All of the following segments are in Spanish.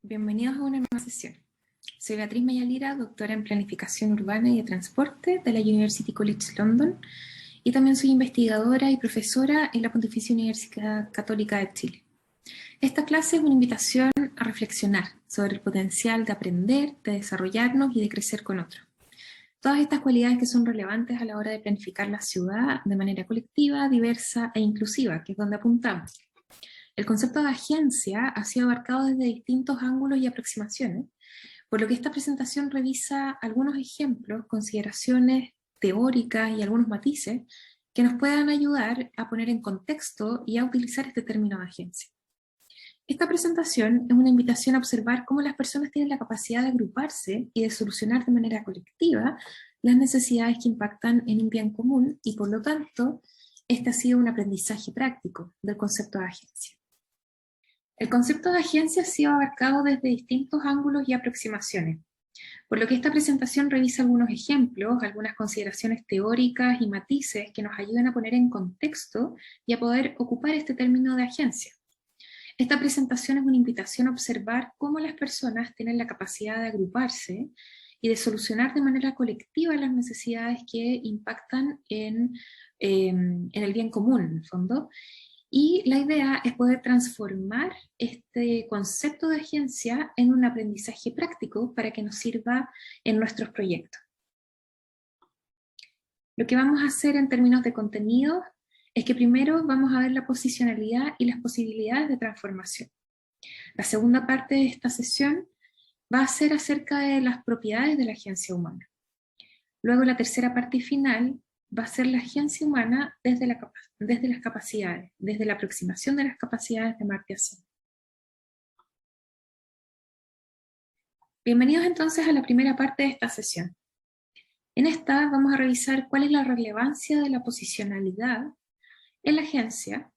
Bienvenidos a una nueva sesión. Soy Beatriz Mayalira, doctora en Planificación Urbana y de Transporte de la University College London, y también soy investigadora y profesora en la Pontificia Universidad Católica de Chile. Esta clase es una invitación a reflexionar sobre el potencial de aprender, de desarrollarnos y de crecer con otros. Todas estas cualidades que son relevantes a la hora de planificar la ciudad de manera colectiva, diversa e inclusiva, que es donde apuntamos. El concepto de agencia ha sido abarcado desde distintos ángulos y aproximaciones, por lo que esta presentación revisa algunos ejemplos, consideraciones teóricas y algunos matices que nos puedan ayudar a poner en contexto y a utilizar este término de agencia. Esta presentación es una invitación a observar cómo las personas tienen la capacidad de agruparse y de solucionar de manera colectiva las necesidades que impactan en un bien común y, por lo tanto, este ha sido un aprendizaje práctico del concepto de agencia. El concepto de agencia ha sido abarcado desde distintos ángulos y aproximaciones, por lo que esta presentación revisa algunos ejemplos, algunas consideraciones teóricas y matices que nos ayudan a poner en contexto y a poder ocupar este término de agencia. Esta presentación es una invitación a observar cómo las personas tienen la capacidad de agruparse y de solucionar de manera colectiva las necesidades que impactan en el bien común, en el fondo. Y la idea es poder transformar este concepto de agencia en un aprendizaje práctico para que nos sirva en nuestros proyectos. Lo que vamos a hacer en términos de contenido es que primero vamos a ver la posicionalidad y las posibilidades de transformación. La segunda parte de esta sesión va a ser acerca de las propiedades de la agencia humana. Luego la tercera parte final va a ser la agencia humana desde las capacidades, desde la aproximación de las capacidades de Amartya Sen. Bienvenidos entonces a la primera parte de esta sesión. En esta vamos a revisar cuál es la relevancia de la posicionalidad en la agencia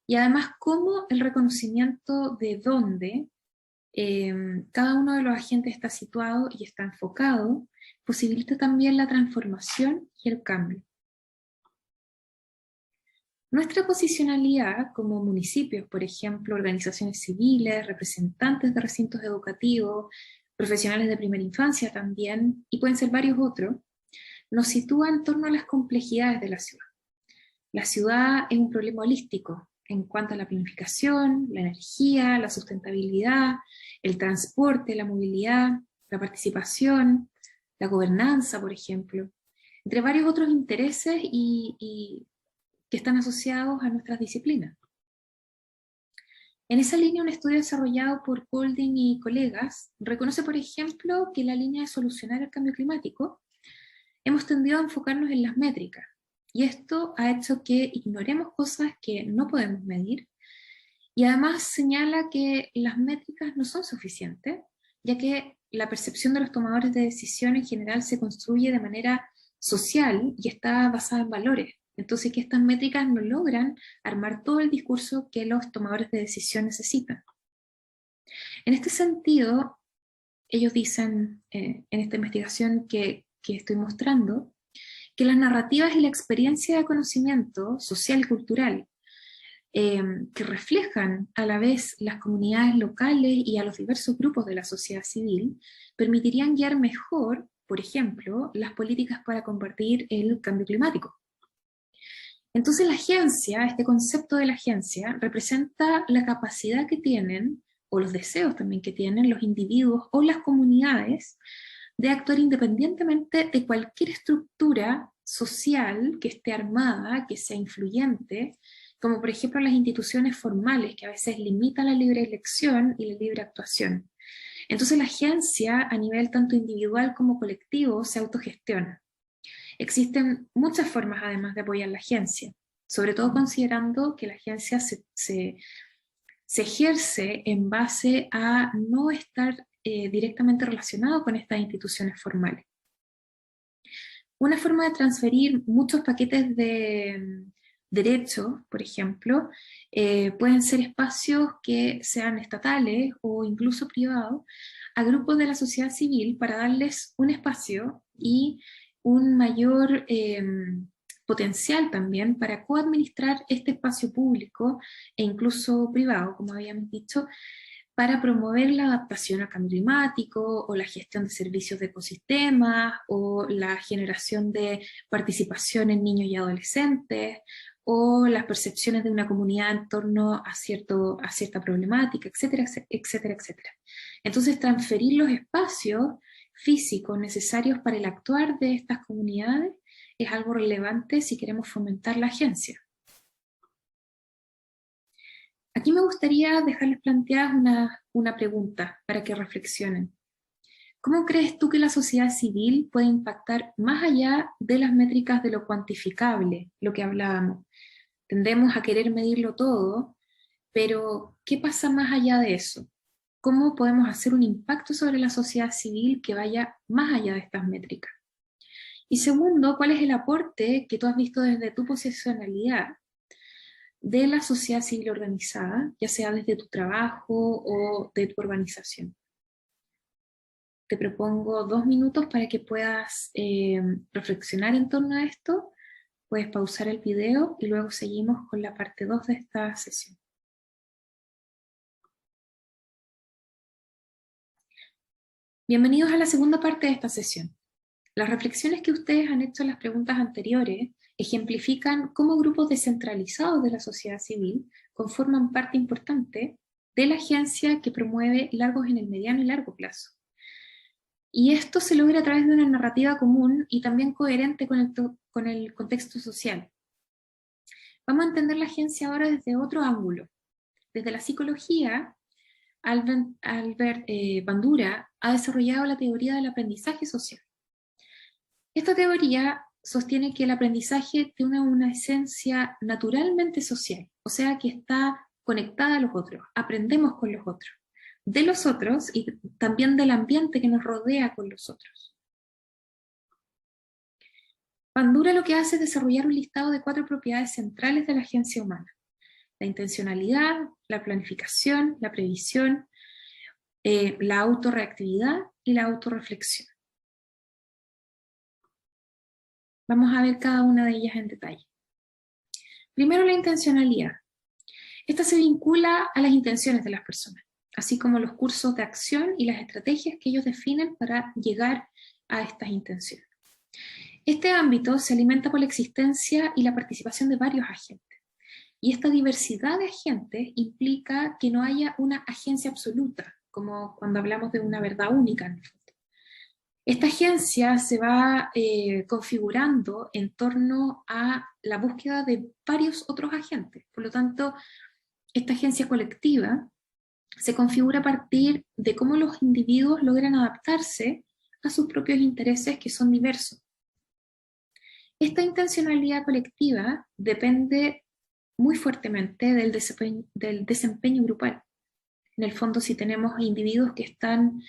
y además cómo el reconocimiento de dónde cada uno de los agentes está situado y está enfocado posibilita también la transformación y el cambio. Nuestra posicionalidad como municipios, por ejemplo, organizaciones civiles, representantes de recintos educativos, profesionales de primera infancia también, y pueden ser varios otros, nos sitúa en torno a las complejidades de la ciudad. La ciudad es un problema holístico en cuanto a la planificación, la energía, la sustentabilidad, el transporte, la movilidad, la participación, la gobernanza, por ejemplo, entre varios otros intereses que están asociados a nuestras disciplinas. En esa línea, un estudio desarrollado por Golding y colegas reconoce, por ejemplo, que en la línea de solucionar el cambio climático hemos tendido a enfocarnos en las métricas, y esto ha hecho que ignoremos cosas que no podemos medir, y además señala que las métricas no son suficientes, ya que la percepción de los tomadores de decisión en general se construye de manera social y está basada en valores. Entonces, que estas métricas no logran armar todo el discurso que los tomadores de decisión necesitan. En este sentido, ellos dicen en esta investigación que estoy mostrando, que las narrativas y la experiencia de conocimiento social y cultural que reflejan a la vez las comunidades locales y a los diversos grupos de la sociedad civil, permitirían guiar mejor, por ejemplo, las políticas para combatir el cambio climático. Entonces la agencia, este concepto de la agencia, representa la capacidad que tienen, o los deseos también que tienen los individuos o las comunidades, de actuar independientemente de cualquier estructura social que esté armada, que sea influyente, como por ejemplo las instituciones formales, que a veces limitan la libre elección y la libre actuación. Entonces la agencia, a nivel tanto individual como colectivo, se autogestiona. Existen muchas formas además de apoyar la agencia, sobre todo considerando que la agencia se ejerce en base a no estar directamente relacionado con estas instituciones formales. Una forma de transferir muchos paquetes de derechos, por ejemplo, pueden ser espacios que sean estatales o incluso privados, a grupos de la sociedad civil para darles un espacio y un mayor potencial también para coadministrar este espacio público e incluso privado, como habíamos dicho, para promover la adaptación al cambio climático, o la gestión de servicios de ecosistemas, o la generación de participación en niños y adolescentes, o las percepciones de una comunidad en torno a cierta problemática, etcétera, etcétera, etcétera. Entonces, transferir los espacios físicos necesarios para el actuar de estas comunidades es algo relevante si queremos fomentar la agencia. Aquí me gustaría dejarles planteadas una pregunta para que reflexionen. ¿Cómo crees tú que la sociedad civil puede impactar más allá de las métricas de lo cuantificable, lo que hablábamos? Tendemos a querer medirlo todo, pero ¿qué pasa más allá de eso? ¿Cómo podemos hacer un impacto sobre la sociedad civil que vaya más allá de estas métricas? Y segundo, ¿cuál es el aporte que tú has visto desde tu posicionalidad de la sociedad civil organizada, ya sea desde tu trabajo o de tu organización? Te propongo 2 minutos para que puedas reflexionar en torno a esto. Puedes pausar el video y luego seguimos con la parte 2 de esta sesión. Bienvenidos a la segunda parte de esta sesión. Las reflexiones que ustedes han hecho en las preguntas anteriores ejemplifican cómo grupos descentralizados de la sociedad civil conforman parte importante de la agencia que promueve largos en el mediano y largo plazo. Y esto se logra a través de una narrativa común y también coherente con el contexto social. Vamos a entender la agencia ahora desde otro ángulo. Desde la psicología, Albert Bandura ha desarrollado la teoría del aprendizaje social. Esta teoría sostiene que el aprendizaje tiene una esencia naturalmente social, o sea que está conectada a los otros, aprendemos con los otros, de los otros y también del ambiente que nos rodea con los otros. Bandura lo que hace es desarrollar un listado de 4 propiedades centrales de la agencia humana: la intencionalidad, la planificación, la previsión, la autorreactividad y la autorreflexión. Vamos a ver cada una de ellas en detalle. Primero, la intencionalidad. Esta se vincula a las intenciones de las personas, así como los cursos de acción y las estrategias que ellos definen para llegar a estas intenciones. Este ámbito se alimenta por la existencia y la participación de varios agentes. Y esta diversidad de agentes implica que no haya una agencia absoluta, como cuando hablamos de una verdad única en el fondo. Esta agencia se va configurando en torno a la búsqueda de varios otros agentes. Por lo tanto, esta agencia colectiva se configura a partir de cómo los individuos logran adaptarse a sus propios intereses, que son diversos. Esta intencionalidad colectiva depende muy fuertemente del desempeño grupal. En el fondo, si tenemos individuos que están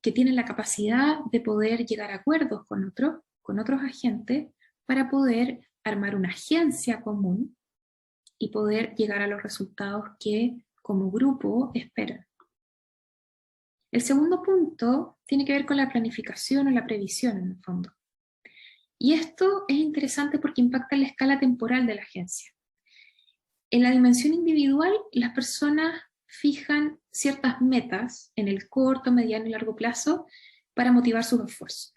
que tienen la capacidad de poder llegar a acuerdos con otros agentes para poder armar una agencia común y poder llegar a los resultados que como grupo esperan. El segundo punto tiene que ver con la planificación o la previsión en el fondo. Y esto es interesante porque impacta en la escala temporal de la agencia. En la dimensión individual, las personas fijan ciertas metas en el corto, mediano y largo plazo para motivar sus esfuerzos.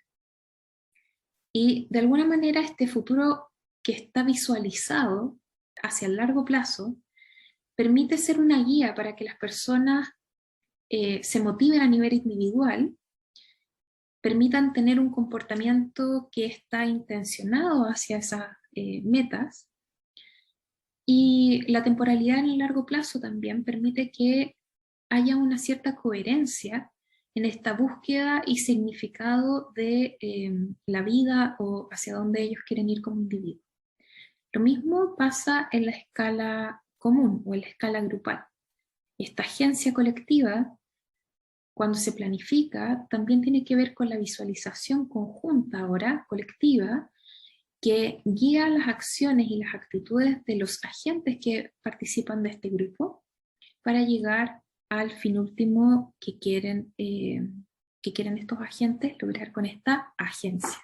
Y de alguna manera este futuro que está visualizado hacia el largo plazo permite ser una guía para que las personas se motiven a nivel individual, permitan tener un comportamiento que está intencionado hacia esas metas. Y la temporalidad en el largo plazo también permite que haya una cierta coherencia en esta búsqueda y significado de la vida o hacia dónde ellos quieren ir como individuos. Lo mismo pasa en la escala común o en la escala grupal. Esta agencia colectiva, cuando se planifica, también tiene que ver con la visualización conjunta ahora, colectiva, que guía las acciones y las actitudes de los agentes que participan de este grupo para llegar al fin último que quieren estos agentes lograr con esta agencia.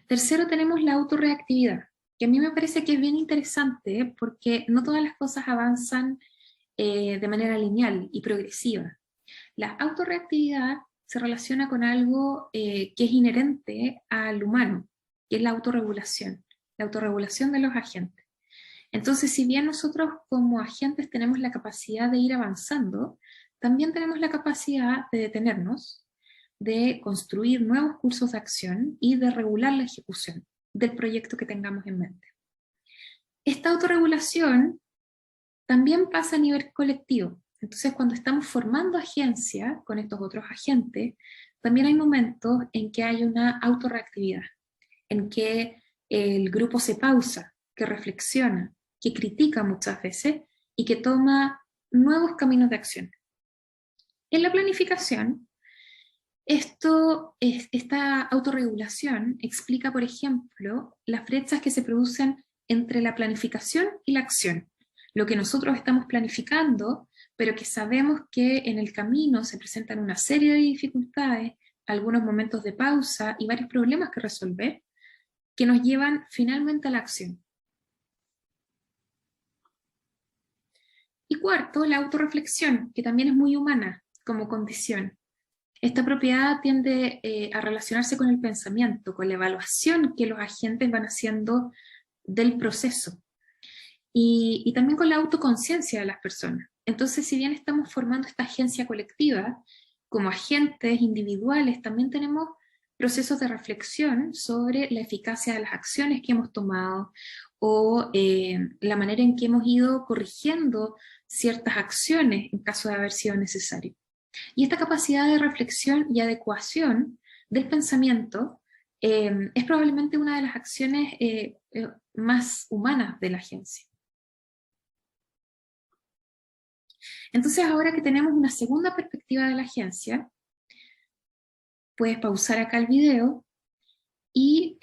Tercero, tenemos la autorreactividad, que a mí me parece que es bien interesante porque no todas las cosas avanzan de manera lineal y progresiva. La autorreactividad se relaciona con algo que es inherente al humano, que es la autorregulación de los agentes. Entonces, si bien nosotros como agentes tenemos la capacidad de ir avanzando, también tenemos la capacidad de detenernos, de construir nuevos cursos de acción y de regular la ejecución del proyecto que tengamos en mente. Esta autorregulación también pasa a nivel colectivo. Entonces, cuando estamos formando agencia con estos otros agentes, también hay momentos en que hay una autorreactividad, en que el grupo se pausa, que reflexiona, que critica muchas veces y que toma nuevos caminos de acción. En la planificación, esta autorregulación explica, por ejemplo, las brechas que se producen entre la planificación y la acción. Lo que nosotros estamos planificando, pero que sabemos que en el camino se presentan una serie de dificultades, algunos momentos de pausa y varios problemas que resolver, que nos llevan finalmente a la acción. Y cuarto, la autorreflexión, que también es muy humana como condición. Esta propiedad tiende a relacionarse con el pensamiento, con la evaluación que los agentes van haciendo del proceso y también con la autoconciencia de las personas. Entonces, si bien estamos formando esta agencia colectiva, como agentes individuales también tenemos procesos de reflexión sobre la eficacia de las acciones que hemos tomado o la manera en que hemos ido corrigiendo ciertas acciones en caso de haber sido necesario. Y esta capacidad de reflexión y adecuación del pensamiento es probablemente una de las acciones más humanas de la agencia. Entonces, ahora que tenemos una segunda perspectiva de la agencia, puedes pausar acá el video y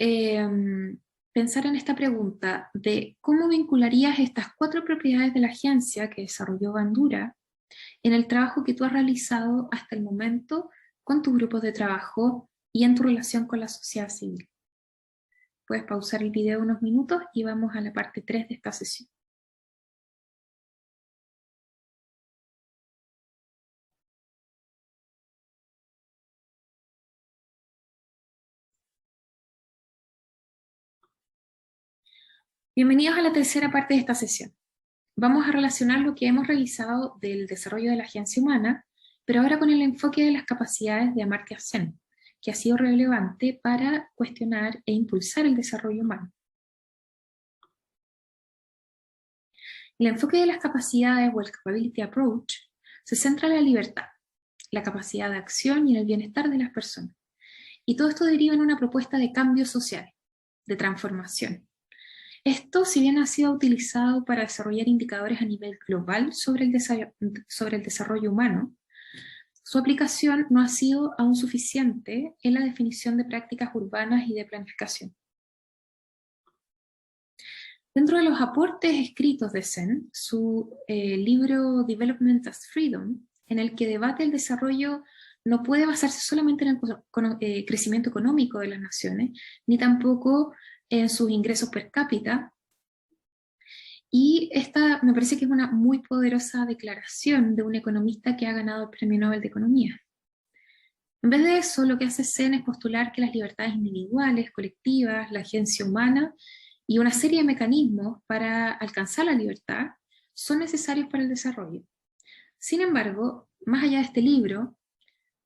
pensar en esta pregunta de cómo vincularías estas 4 propiedades de la agencia que desarrolló Bandura en el trabajo que tú has realizado hasta el momento con tus grupos de trabajo y en tu relación con la sociedad civil. Puedes pausar el video unos minutos y vamos a la parte 3 de esta sesión. Bienvenidos a la tercera parte de esta sesión. Vamos a relacionar lo que hemos realizado del desarrollo de la agencia humana, pero ahora con el enfoque de las capacidades de Amartya Sen, que ha sido relevante para cuestionar e impulsar el desarrollo humano. El enfoque de las capacidades o el Capability Approach se centra en la libertad, la capacidad de acción y en el bienestar de las personas. Y todo esto deriva en una propuesta de cambio social, de transformación. Esto, si bien ha sido utilizado para desarrollar indicadores a nivel global sobre el desarrollo humano, su aplicación no ha sido aún suficiente en la definición de prácticas urbanas y de planificación. Dentro de los aportes escritos de Sen, su libro Development as Freedom, en el que debate el desarrollo, no puede basarse solamente en el crecimiento económico de las naciones, ni tampoco en sus ingresos per cápita. Y esta me parece que es una muy poderosa declaración de un economista que ha ganado el Premio Nobel de Economía. En vez de eso, lo que hace Sen es postular que las libertades individuales, colectivas, la agencia humana y una serie de mecanismos para alcanzar la libertad son necesarios para el desarrollo. Sin embargo, más allá de este libro,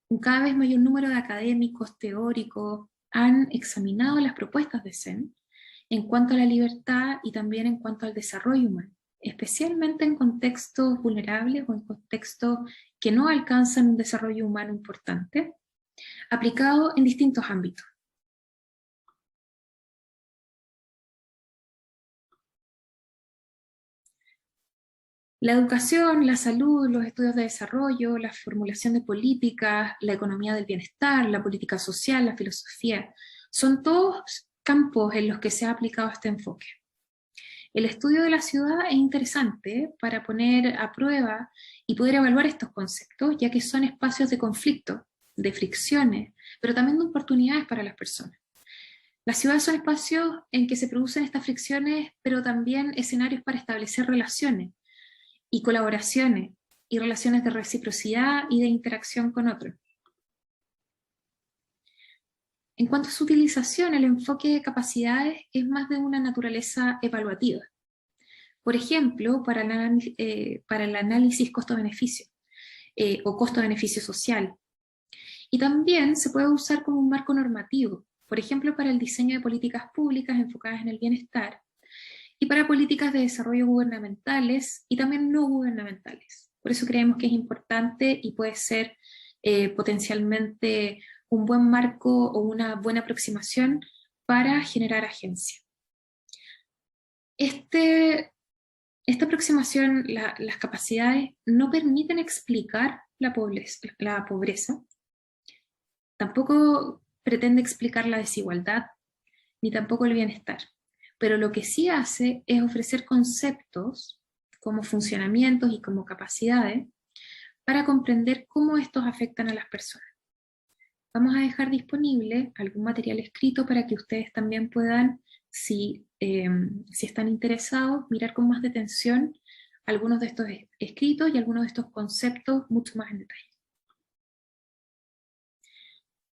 un cada vez mayor número de académicos, teóricos, han examinado las propuestas de Sen en cuanto a la libertad y también en cuanto al desarrollo humano, especialmente en contextos vulnerables o en contextos que no alcanzan un desarrollo humano importante, aplicado en distintos ámbitos. La educación, la salud, los estudios de desarrollo, la formulación de políticas, la economía del bienestar, la política social, la filosofía, son todos campos en los que se ha aplicado este enfoque. El estudio de la ciudad es interesante para poner a prueba y poder evaluar estos conceptos, ya que son espacios de conflicto, de fricciones, pero también de oportunidades para las personas. Las ciudades son espacios en que se producen estas fricciones, pero también escenarios para establecer relaciones. y colaboraciones, y relaciones de reciprocidad y de interacción con otros. En cuanto a su utilización, el enfoque de capacidades es más de una naturaleza evaluativa. Por ejemplo, para el análisis costo-beneficio o costo-beneficio social. Y también se puede usar como un marco normativo, por ejemplo, para el diseño de políticas públicas enfocadas en el bienestar y para políticas de desarrollo gubernamentales y también no gubernamentales. Por eso creemos que es importante y puede ser potencialmente un buen marco o una buena aproximación para generar agencia. Esta aproximación, las capacidades, no permiten explicar la pobreza, tampoco pretende explicar la desigualdad, ni tampoco el bienestar. Pero lo que sí hace es ofrecer conceptos como funcionamientos y como capacidades para comprender cómo estos afectan a las personas. Vamos a dejar disponible algún material escrito para que ustedes también puedan, si están interesados, mirar con más detención algunos de estos escritos y algunos de estos conceptos mucho más en detalle.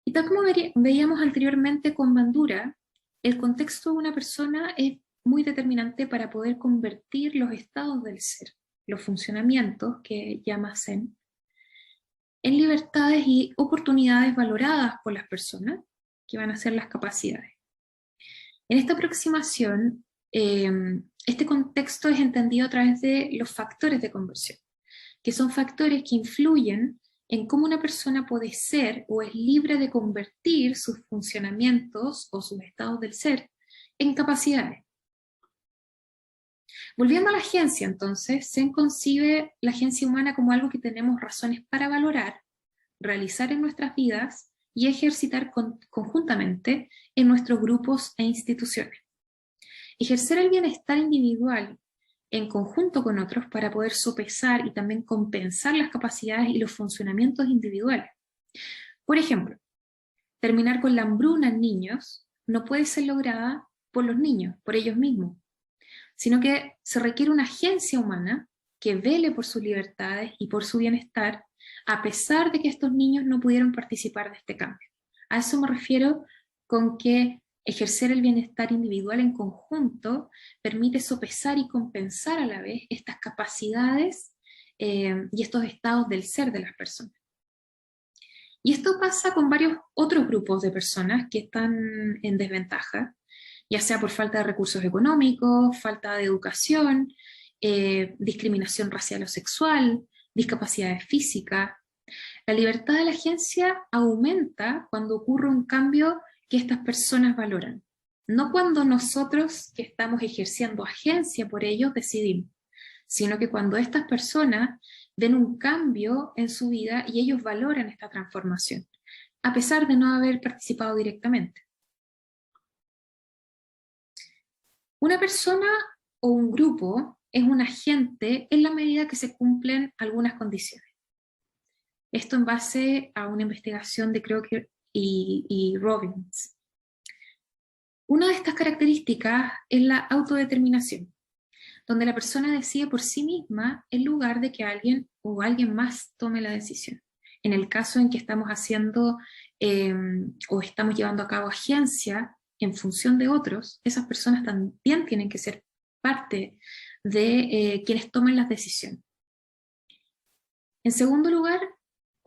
Y tal como veíamos anteriormente con Bandura, el contexto de una persona es muy determinante para poder convertir los estados del ser, los funcionamientos que llama Zen, en libertades y oportunidades valoradas por las personas, que van a ser las capacidades. En esta aproximación, este contexto es entendido a través de los factores de conversión, que son factores que influyen en cómo una persona puede ser o es libre de convertir sus funcionamientos o sus estados del ser en capacidades. Volviendo a la agencia, entonces, se concibe la agencia humana como algo que tenemos razones para valorar, realizar en nuestras vidas y ejercitar conjuntamente en nuestros grupos e instituciones. Ejercer el bienestar individual en conjunto con otros para poder sopesar y también compensar las capacidades y los funcionamientos individuales. Por ejemplo, terminar con la hambruna en niños no puede ser lograda por los niños, por ellos mismos, sino que se requiere una agencia humana que vele por sus libertades y por su bienestar, a pesar de que estos niños no pudieron participar de este cambio. A eso me refiero con que ejercer el bienestar individual en conjunto permite sopesar y compensar a la vez estas capacidades y estos estados del ser de las personas. Y esto pasa con varios otros grupos de personas que están en desventaja, ya sea por falta de recursos económicos, falta de educación, discriminación racial o sexual, discapacidades físicas. La libertad de la agencia aumenta cuando ocurre un cambio que estas personas valoran, no cuando nosotros que estamos ejerciendo agencia por ellos decidimos, sino que cuando estas personas ven un cambio en su vida y ellos valoran esta transformación, a pesar de no haber participado directamente. Una persona o un grupo es un agente en la medida que se cumplen algunas condiciones. Esto en base a una investigación de Crocker y Robbins. Una de estas características es la autodeterminación, donde la persona decide por sí misma en lugar de que alguien o alguien más tome la decisión. En el caso en que estamos haciendo o estamos llevando a cabo agencia en función de otros, esas personas también tienen que ser parte de quienes toman las decisiones. En segundo lugar,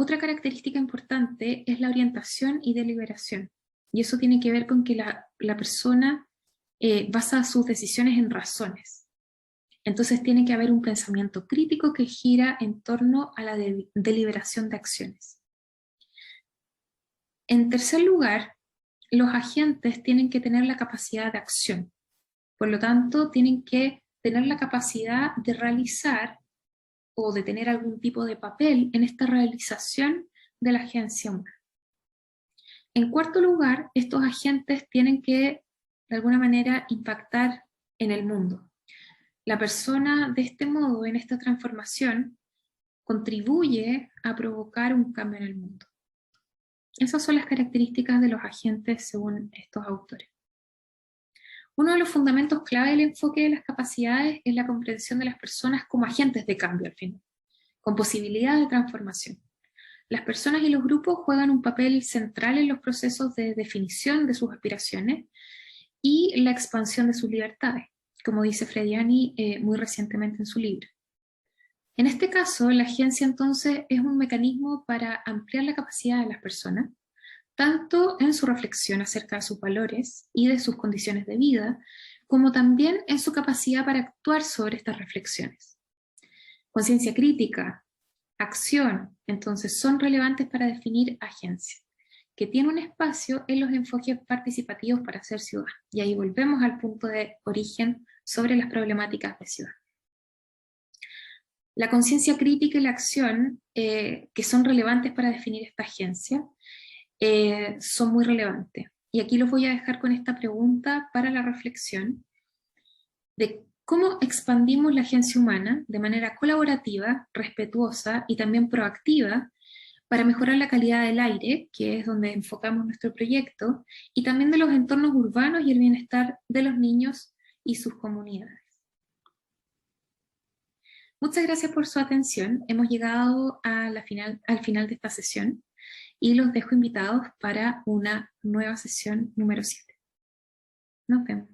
otra característica importante es la orientación y deliberación. Y eso tiene que ver con que la persona basa sus decisiones en razones. Entonces tiene que haber un pensamiento crítico que gira en torno a la deliberación de acciones. En tercer lugar, los agentes tienen que tener la capacidad de acción. Por lo tanto, tienen que tener la capacidad de realizar o de tener algún tipo de papel en esta realización de la agencia humana. En cuarto lugar, estos agentes tienen que, de alguna manera, impactar en el mundo. La persona, de este modo, en esta transformación, contribuye a provocar un cambio en el mundo. Esas son las características de los agentes según estos autores. Uno de los fundamentos clave del enfoque de las capacidades es la comprensión de las personas como agentes de cambio al final, con posibilidad de transformación. Las personas y los grupos juegan un papel central en los procesos de definición de sus aspiraciones y la expansión de sus libertades, como dice Frediani muy recientemente en su libro. En este caso, la agencia entonces es un mecanismo para ampliar la capacidad de las personas, tanto en su reflexión acerca de sus valores y de sus condiciones de vida, como también en su capacidad para actuar sobre estas reflexiones. Conciencia crítica, acción, entonces son relevantes para definir agencia, que tiene un espacio en los enfoques participativos para ser ciudad. Y ahí volvemos al punto de origen sobre las problemáticas de ciudad. La conciencia crítica y la acción, que son relevantes para definir esta agencia, son muy relevantes. Y aquí los voy a dejar con esta pregunta para la reflexión de cómo expandimos la agencia humana de manera colaborativa, respetuosa y también proactiva para mejorar la calidad del aire, que es donde enfocamos nuestro proyecto, y también de los entornos urbanos y el bienestar de los niños y sus comunidades. Muchas gracias por su atención. Hemos llegado al final de esta sesión y los dejo invitados para una nueva sesión número 7. Nos vemos.